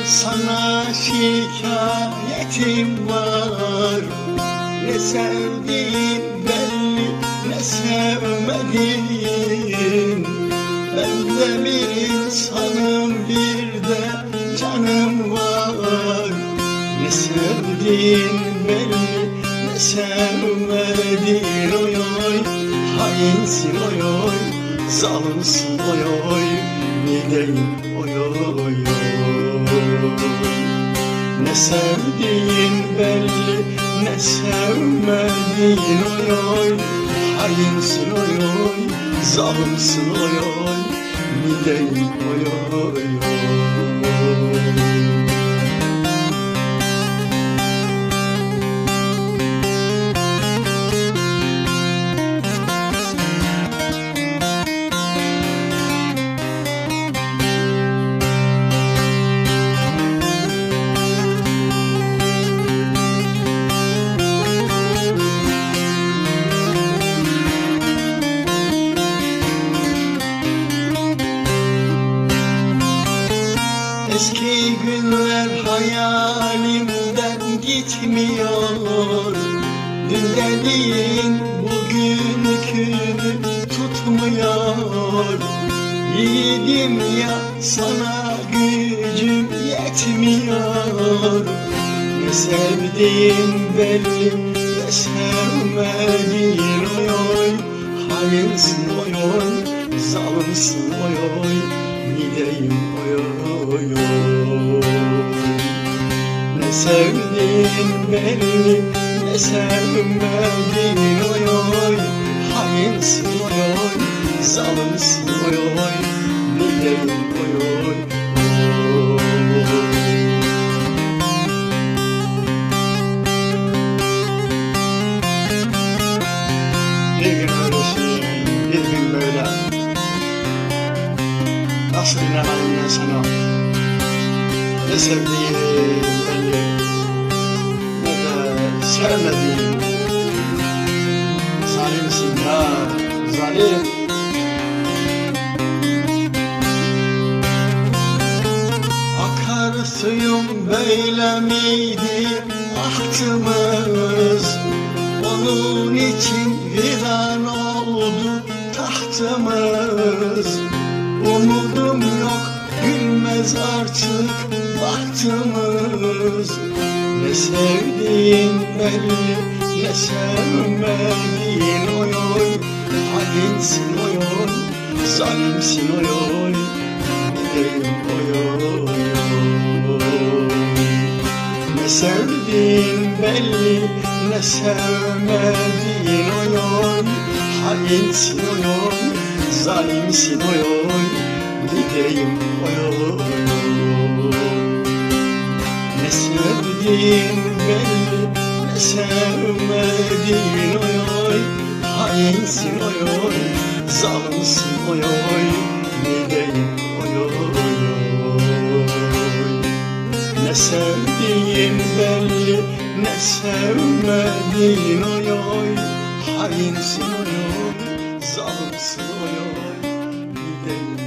sana şikayetim var. Ne sevdiğin belli, ne sevmediğin. Ben de bir insanım, bir de canım var. Ne sevdiğin belli, ne sevmediğin. Oy oy, hainsin oy oy, zalimsin oy oy, mideyim oy oy oy. Ne sevdiğin belli, ne sevmediğin. Oy oy, hainsin oy oy, zalimsin oy oy, mideyim oy oy oy. Eski günler hayalimden gitmiyor. Dün dediğin bugünkünü tutmuyor. Yiğidim ya, sana gücüm yetmiyor. Ne sevdiğin belli, ne sevmediğin. Oy oy, hainsin oy oy, zalimsin oy oy, mideyim oy oy oy. Ne sevdiğin belli, ne sevmediğin. Oy oy, hainsin oy oy, zalimsin oy oy, mideyim oy oy oy. Bir gün öylesin, bir gün böyle. Nasıl inanayım ben sana? Ne sevdiğin belli, ne de sevmediğin. Zalimsin ya, zalim. Akar suyum böyle miydi ahtımız? Onun için viran oldu tahtımız. Umudum yok, gülmez artık bahtımız. Ne sevdiğin belli, ne sevmediğin. Oy oy, hainsin oy oy, zalimsin oy oy, mideyim oy oy oy. Ne sevdiğin belli, ne sevmediğin. Oy oy, hainsin oy oy, zalimsin oy oy, mideyim oy oy oy. Ne sevdiğin belli, ne sevmediğin. Oy oy, hainsin oy oy, zalimsin oy oy, mideyim oy oy oy. Ne sevdiğin belli, ne sevmediğin. Oy oy, hainsin oy oy, zalimsin oy oy, mideyim